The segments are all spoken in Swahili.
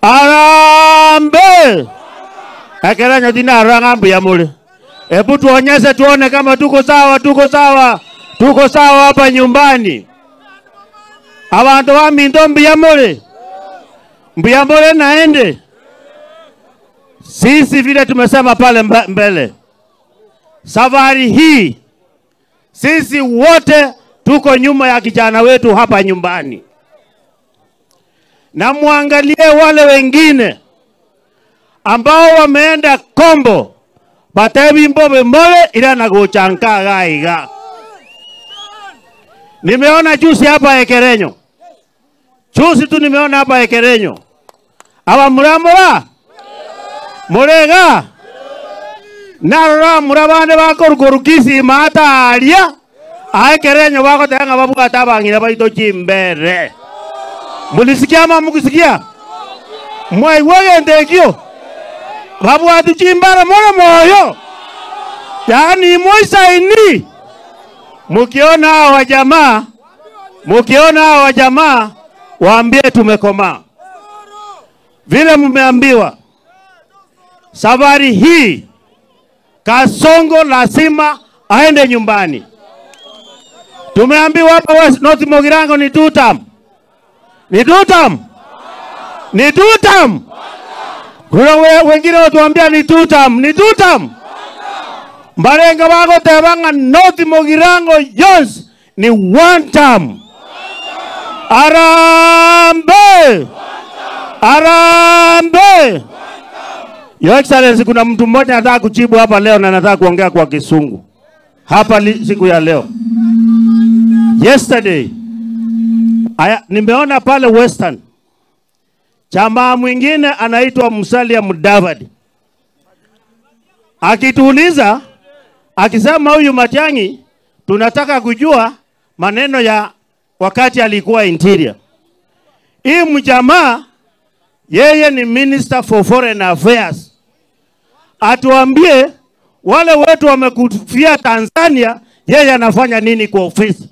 Arambe! Ekerenyo dina arangambe ya mule. Hebu tuonyeshe tuone kama tuko sawa, tuko sawa. Tuko sawa hapa nyumbani. Abantu wa Mindo Mbuyamule. Mbuyamule naende. Sisi vile tumesema pale mbele. Safari hii sisi wote tuko nyuma ya kijana wetu hapa nyumbani. Na muangalie wale wengine ambao wameenda Kombo. Batebi mbobe mole ila nagochanga gaiga. Nimeona juzi hapa Ekerenyo. Juzi tu nimeona hapa Ekerenyo. Aba muramura? Murega? Narora murabane bakorugurukisi mata alia. Ekerenyo bako tenga babu atabangira baito chimbere. Mulisikia ama mukisikia? Mwaiwege ndekio. Babu atu chimbara mwana moyo. Yani moisaini. Mukiona hawa jamaa, waambie tumekoma. Vile mmeambiwa, safari hii Kasongo lazima aende nyumbani. Tumeambiwa hapa West North Mogirango ni 2 term. Ni 2 term. Ni 2 term. Kuna wengine watuambia ni 2 term. Ni 2 term. Mbarenga wako tebanga North Mogirango Jones ni 1 term. Arambe! Arambe! Your Excellency, kuna mtu mmoja anataka kujibu hapa leo na anataka kuongea kwa Kisungu. Hapa siku ya leo. Yesterday, nimeona pale Western. Chama mwingine anaitwa Musalia Mudavadi. Akituuliza, akisema huyu Matiang'i, tunataka kujua maneno ya wakati alikuwa interior. Hii mjamaa, yeye ni Minister for Foreign Affairs. Atuambie wale wetu wamekufia Tanzania, yeye anafanya nini kwa ofisi?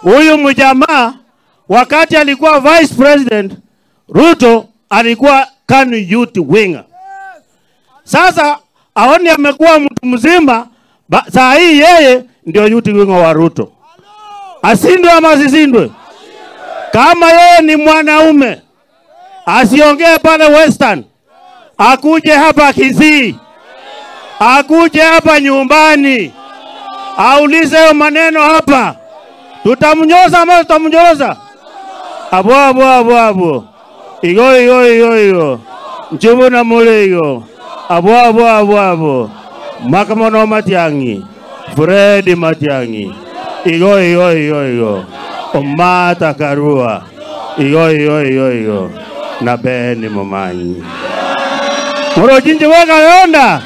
Huyu mjamaa, wakati alikuwa Vice President, Ruto alikuwa KANU Youth Winger. Sasa aoni amekuwa mtu mzima, saa hii yeye ndio youth winger wa Ruto. Asindwe ama asisindwe? Kama yeye ni mwanaume, asiongee pale Western. Akuje hapa Kisii. Akuje hapa nyumbani. Aulize maneno hapa. Tutamnyoza ama tutamnyoza? Abo. Igo. Nchubu na mule igo. Abo. Makamono Matiang'i. Fred Matiang'i. Igo. Omata Karua. Igo. Na Beni Momanyi. Moro jinji weka yonda.